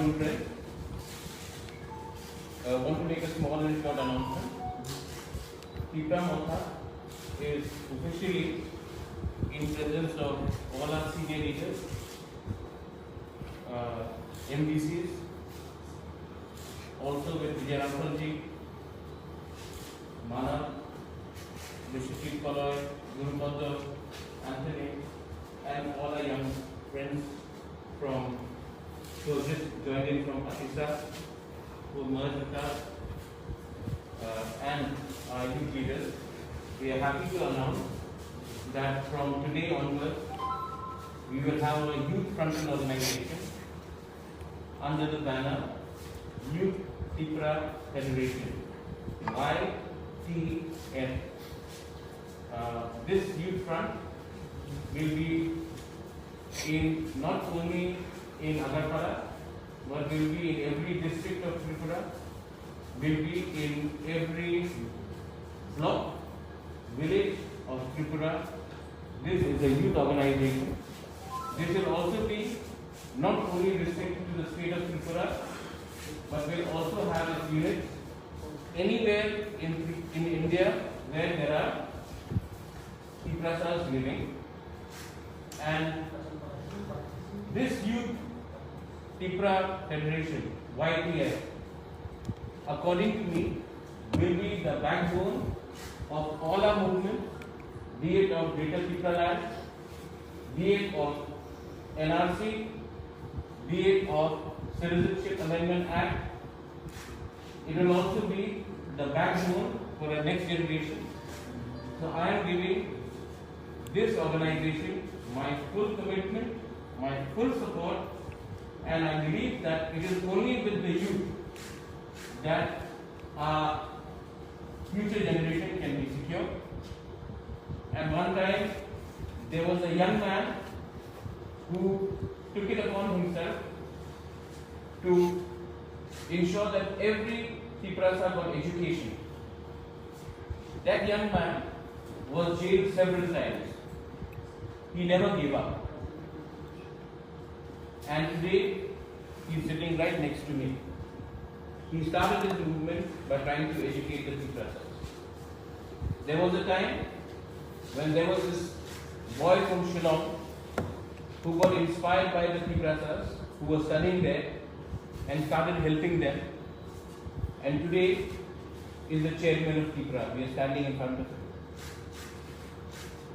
afternoon, friends. I want to make a small and short announcement. Tipra Motha is officially in presence of all our senior leaders, MDCs, also with Vijay Rampalji, Manav, Mr. Paloi, Guru Madhav, Anthony, and all our young friends from who just joined in from Asisa, who merged with us, and our youth leaders. We are happy to announce that from today onwards, we will have a youth frontal organization under the banner Youth Tipra Federation, YTF. This youth front will be in not only in Agartala, but will be in every district of Tripura, will be in every block, village of Tripura. This is a youth organization. This will also be not only restricted to the state of Tripura, but will also have its units anywhere in India where there are Tiprasas living. And this youth Tipra Federation, YTF, according to me, will be the backbone of all our movement, be it of Greater Tipra Land, be it of NRC, be it of Citizenship Amendment Act. It will also be the backbone for the next generation. So I am giving this organization my full commitment, my full support, and I believe that it is only with the youth that our future generation can be secure. At one time, there was a young man who took it upon himself to ensure that every Tiprasa got education. That young man was jailed several times. He never gave up. And today, he is sitting right next to me. He started his movement by trying to educate the Tiprasas. There was a time when there was this boy from Shillong who got inspired by the Tiprasas, who was studying there and started helping them. And today is the chairman of Tipra. We are standing in front of him.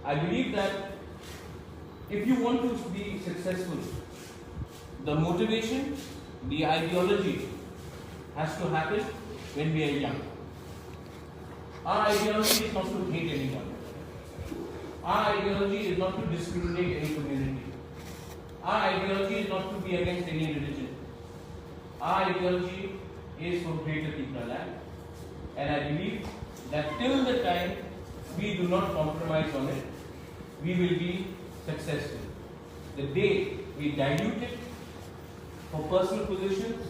I believe that if you want to be successful, the motivation, the ideology has to happen when we are young. Our ideology is not to hate anyone. Our ideology is not to discriminate any community. Our ideology is not to be against any religion. Our ideology is for Greater Tipra Land. And I believe that till the time we do not compromise on it, we will be successful. The day we dilute it for personal positions,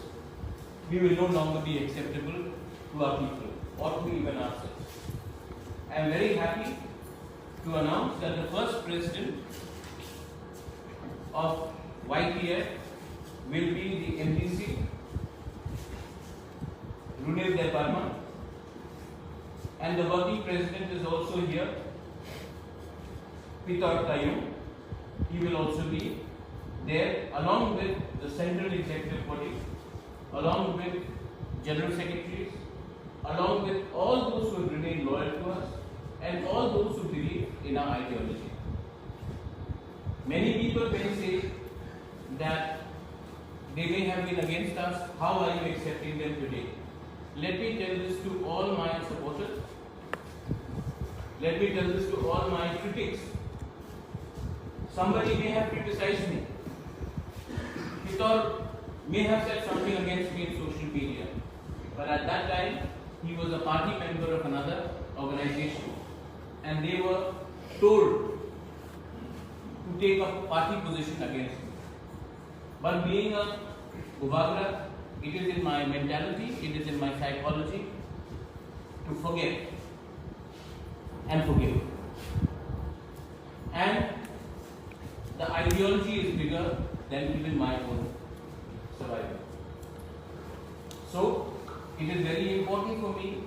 we will no longer be acceptable to our people or to even ourselves. I am very happy to announce that the first president of YTF will be the MDC, Runil Deparma, and the working president is also here, Pitar Tayyum. He will also be there along with the Central Executive Body, along with General Secretaries, along with all those who have remained loyal to us and all those who believe in our ideology. Many people may say that they may have been against us. How are you accepting them today? Let me tell this to all my supporters. Let me tell this to all my critics. Somebody may have criticized me. Pitar may have said something against me in social media. But at that time, he was a party member of another organization. And they were told to take a party position against me. But being a Bhubagra, it is in my mentality, it is in my psychology to forget and forgive. And the ideology is bigger than even my own survival. So it is very important for me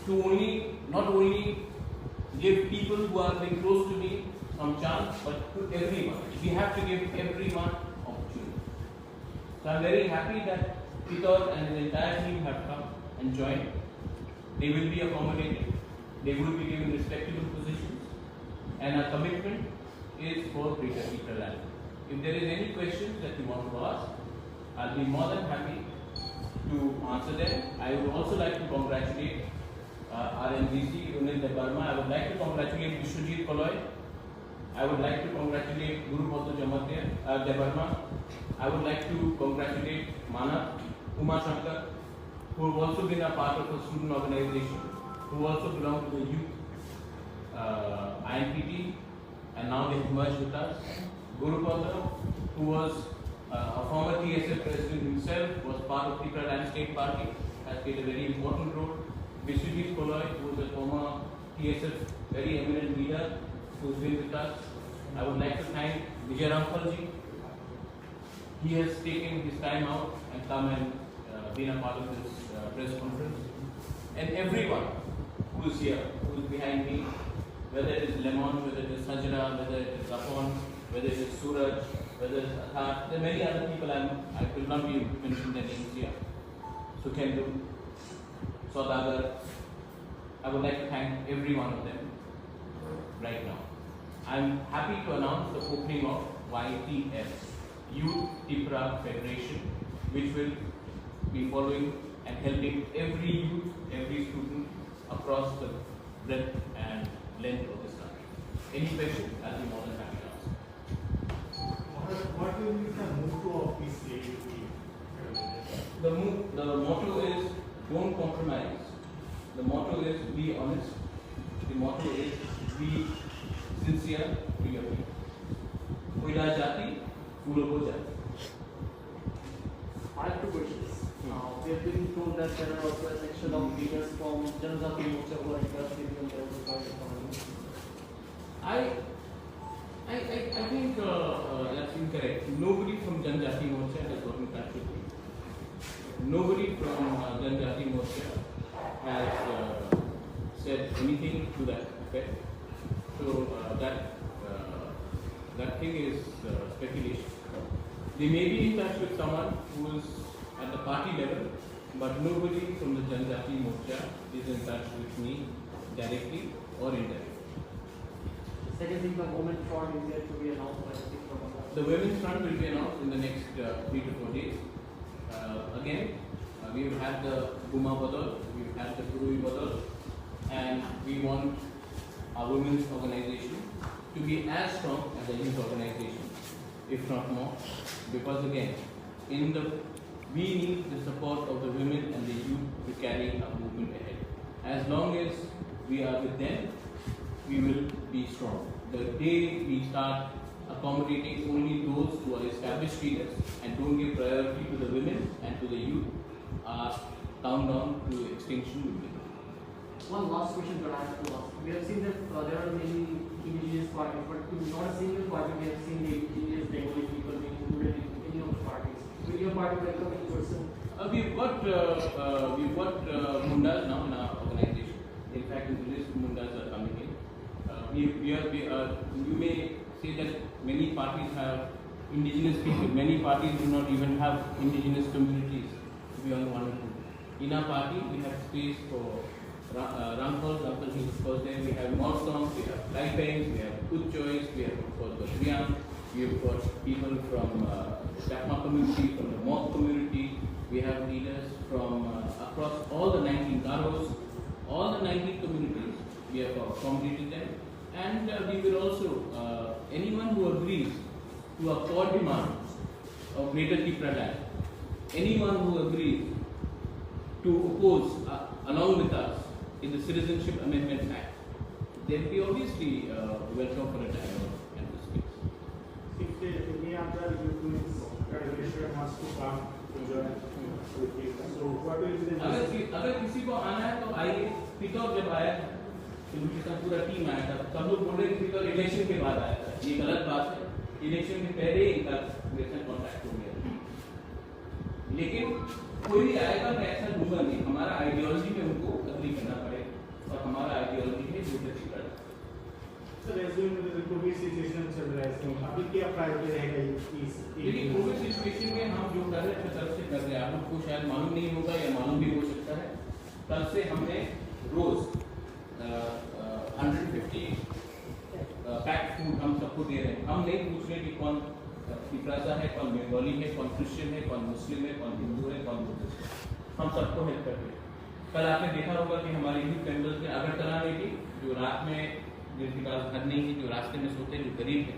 to not only give people who are very close to me some chance, but to everyone. We have to give everyone opportunity. So I am very happy that Peter and his entire team have come and joined. They will be accommodated. They will be given respectable positions. And our commitment is for greater Peter Land. If there is any questions that you want to ask, I'll be more than happy to answer them. I would also like to congratulate our MDC, Runil Debarma. I would like to congratulate Vishwajit Koloy. I would like to congratulate Guru Bauta Debarma. I would like to congratulate Mana, Uma Shankar, who have also been a part of a student organization, who also belong to the youth INPT, and now they have merged with us. Guru Bauta, who was a former TSF president himself, was part of the Tripura State Party, has played a very important role. Vishwajit Koloy, who was a former TSF very eminent leader, who has been with us. I would like to thank Vijay Rampalji. He has taken his time out and come and been a part of this press conference. And everyone who is here, who is behind me, whether it is Lemon, whether it is Sajra, whether it is Rapon, whether it is Suraj, whether it is Athat, there are many other people I will not be mentioning their names here. Sukhendu, Saudagar. I would like to thank every one of them right now. I am happy to announce the opening of YTF, Youth Tripura Federation, which will be following and helping every youth, every student across the breadth and length of this country. Any questions? I'll be more than happy to answer. What will be the motto of this AUT? The motto is don't compromise. The motto is be honest. The motto is be sincere to your people. Koila jati, fulo ho jati. I have two questions. We have been told that there are also a section of leaders from Janjati Morcha who are interested in the economy. I think that's incorrect. Nobody from Janjati Morcha has gotten in touch with me. Nobody from Janjati Morcha has said anything to that effect. So that thing is speculation. They may be in touch with someone who is at the party level, but nobody from the Janjati Morcha is in touch with me directly or indirectly. Second thing, the women front is yet to be announced by the Sikh government. The women's front will be announced in the next 3 to 4 days. Again, we will have the Guma Badal, we will have the Purui Badal, and we want our women's organization to be as strong as the youth organization, if not more, because again, we need the support of the women and the youth to carry our movement ahead. As long as we are with them, we will be strong. The day we start accommodating only those who are established leaders and don't give priority to the women and to the youth, are countdown to extinction will begin. One last question that I have to ask. We have seen that there are many indigenous parties, but in not a single party we have seen the indigenous Bengali people being included in any of the parties. Will your party welcome any person? We've got Mundas now in our organization. In fact, in the list, Mundas are coming in. You may say that many parties have indigenous people. Many parties do not even have indigenous communities to be on one group. In our party, we have space for Rampal, of course, then we have Morsong, we have Laipengs, we have Good Choice, we have of course Gotrian, we have got people from the Chapma community, from the Moth community, we have leaders from across all the 19 Garos, all the 19 communities, we have accommodated them, and we will also, anyone who agrees to a core demand of Greater Tripura land, anyone who agrees to oppose along with us in the Citizenship Amendment Act, then we obviously welcome for a dialogue and to speak. If any other youth federation has to come to join, so what will be the अगर किसी को आना है तो आइए. पितौर जब आया था, उनके साथ पूरा टीम आया था. सब लोग बोल रहे थे पितौर इलेक्शन के बाद आया था. ये गलत बात है. इलेक्शन के पहले ही इनका मेरे से कॉन्टैक्ट हो गया. लेकिन कोई भी आएगा मैं ऐसा दूंगा नहीं, हमारा आइडियोलॉजी में उनको अग्री करना पड़ेगा और हमारा आइडियोलॉजी है unity. Sir assume that Covid situation चल रहा है, इसमें अभी क्या प्रायोरिटी रहेगा इस लेकिन कोविड सिचुएशन में हम जो कर रहे हैं तरफ से कर रहे हैं, आप लोग को शायद मालूम नहीं होगा या मालूम भी हो सकता है, कल से हमने रोज 150 पैक्ड फूड हम सबको दे रहे हैं। हम नहीं पूछ रहे कि कौन पिपरासा है, कौन बंगाली है, कौन क्रिश्चियन है, कौन मुस्लिम है, कौन हिंदू है, कौन बुद्धिस्ट है, हम सबको हेल्प कर रहे हैं। कल आपने देखा होगा कि हमारे यूथ मेंबर्स ने अगरतला में भी जो रात में जिनके पास घर नहीं है, जो रास्ते में सोते हैं, जो गरीब है,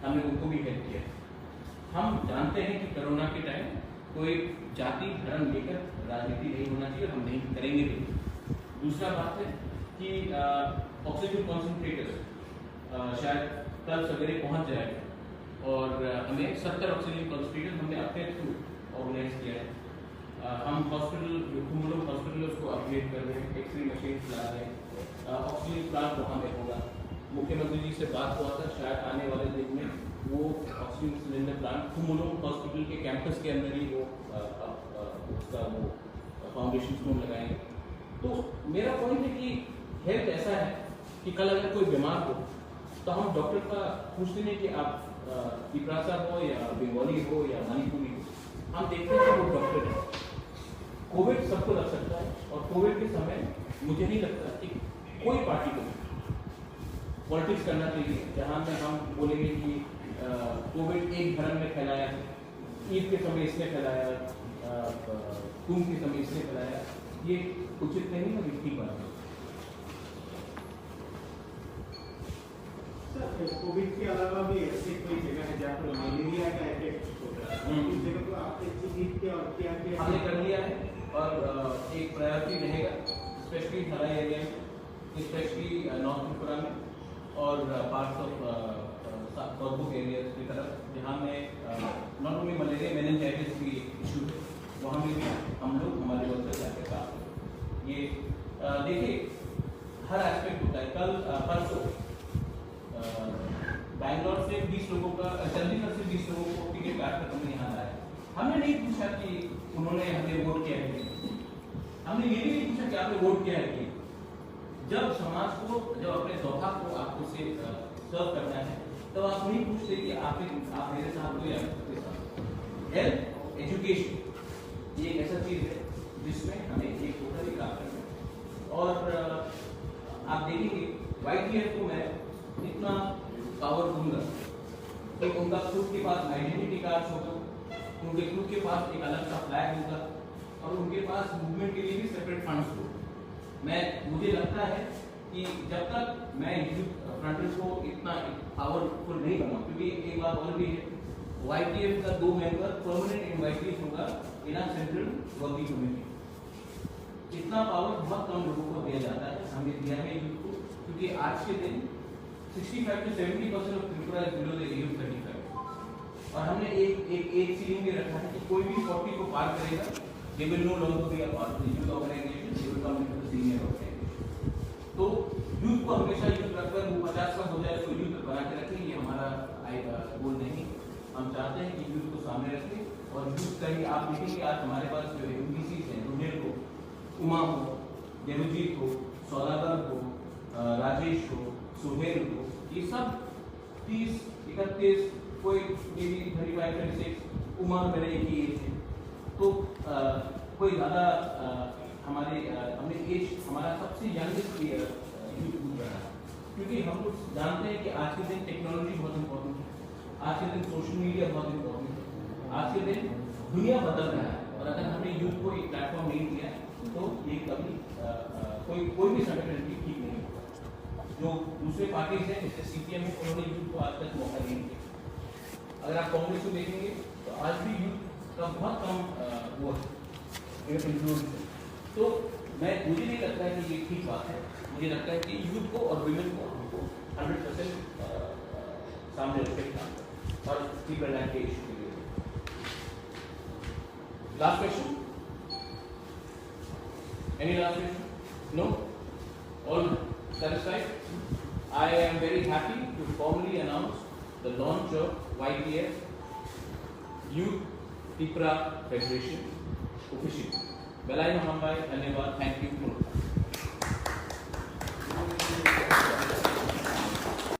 हमने उनको भी हेल्प किया। हम जानते हैं कि कोरोना के टाइम कोई जाति धर्म लेकर राजनीति नहीं होना चाहिए, हम नहीं करेंगे भी। दूसरा बात है कि ऑक्सीजन कॉन्सेंट्रेटर्स शायद कल सवेरे पहुंच जाएगा और हमें 70 ऑक्सीजन कॉन्सेंट्रेटर्स हमने अपने थ्रू ऑर्गेनाइज किया है। हम हॉस्पिटल जो कुमलों हॉस्पिटल उसको अपग्रेड कर रहे हैं, एक्सरे मशीन ला रहे हैं, ऑक्सीजन प्लांट वहाँ पे होगा। मुख्यमंत्री जी से बात हुआ था, शायद आने वाले दिन में वो ऑक्सीजन सिलेंडर प्लांट कुमलों हॉस्पिटल के कैंपस के अंदर ही वो उसका वो फाउंडेशन स्टोन लगाएंगे। तो मेरा पॉइंट है कि हेल्थ ऐसा है कि कल अगर कोई बीमार हो तो हम डॉक्टर का पूछते नहीं कि आप पिपरासा हो या बंगाली हो या मणिपुरी हो, हम देखते हैं कि वो डॉक्टर है। कोविड सबको लग सकता है और कोविड के समय मुझे नहीं लगता कि कोई पार्टी को पॉलिटिक्स करना चाहिए जहाँ में हम बोलेंगे कि कोविड एक धर्म में फैलाया है, ईद के समय इसने फैलाया, कुंभ के समय इसने फैलाया, ये उचित नहीं है, ठीक बात है। कोविड के अलावा भी ऐसी कोई जगह है जहाँ पर मलेरिया का इफेक्ट होता है, उस जगह को आपने चीज किया और क्या किया? हमने कर लिया है और एक प्रायोरिटी रहेगा स्पेशली थराई एरिया में, स्पेशली नॉर्थ त्रिपुरा में और पार्ट्स ऑफ साउथ एरिया की तरफ, जहाँ में नॉट ओनली मलेरिया मेनिंजाइटिस की इशू है, वहाँ में भी हम लोग हमारे वर्कर जाकर काम करें। ये देखिए हर एस्पेक्ट होता है। कल परसों बैंगलोर से 20 लोगों का, चंडीगढ़ से 20 लोगों को टिकट काटकर हमने यहाँ लाया। हमने नहीं पूछा कि उन्होंने हमें वोट किया है, हमने ये भी नहीं पूछा कि आपने वोट किया है कि। जब समाज को, जब अपने सौभाग्य को आपको से सर्व करना है, तो आप नहीं पूछते कि आप मेरे साथ हो या आपके साथ। हेल्थ एजुकेशन ये एक ऐसा चीज है जिसमें हमें एक होकर ही काम करना है। और आप देखेंगे YTF को मैं इतना पावर दूंगा कि उनका खुद के पास आइडेंटिटी कार्ड होगा, उनके खुद के पास एक अलग सा फ्लैग होगा और उनके पास मूवमेंट के लिए भी सेपरेट फंड्स होगा। मुझे लगता है कि जब तक मैं यूथ फ्रंट को इतना पावरफुल नहीं बनाऊं, क्योंकि एक बात और भी है, YTF का 2 मेंबर परमानेंट इनवाइटेड होगा इन अ सेंट्रल वर्किंग कमेटी। इतना पावर बहुत कम लोगों को दिया जाता है, हमें दिया है यूथ को, क्योंकि आज के दिन 65 to 70% of Tripura is below the age of 35 और हमने एक सीलिंग में रखा है कि कोई भी 40 को पार करेगा, they will no longer be a part of the youth organisation, they will come into the senior organisation. तो यूथ को हमेशा यूथ रखकर वो 50 का हो जाए तो यूथ बना के रखें, ये हमारा गोल नहीं। हम चाहते हैं कि यूथ को सामने रखें और यूथ का ही आप देखेंगे आज हमारे पास जो MPCs हैं, रुनेल हो, उमा हो, देवजीत हो, सौदागर हो, राजेश हो, सुहेल हो, ये सब 30, 31, कोई मेरी 35-36 उम्र मेरे एक ही एज है, तो कोई ज़्यादा हमारे हमने एज हमारा सबसे यंगेस्ट यूथ ग्रुप रहा है, क्योंकि हम लोग जानते हैं कि आज के दिन टेक्नोलॉजी बहुत इंपॉर्टेंट है, आज के दिन सोशल मीडिया बहुत इंपॉर्टेंट है, आज के दिन दुनिया बदल रहा है और अगर हमने यूथ को एक प्लेटफॉर्म नहीं दिया तो ये कभी कोई भी संगठन भी ठीक नहीं होगा। जो दूसरे पार्टीज हैं जैसे CPM है, उन्होंने यूथ को आज तक मौका नहीं दिया। अगर आप कांग्रेस को देखेंगे तो आज भी यूथ का बहुत कम वो इंक्लूड है। तो मुझे नहीं लगता है कि ये ठीक बात है। मुझे लगता है कि यूथ को और विमेन को हमको 100% सामने रखे काम करें और पीपल के इशू के लिए। Last question, any last question? No? All satisfied? I am very happy to formally announce the launch of YTF Youth Tripura Federation officially. Belai Mahambai, धन्यवाद, thank you for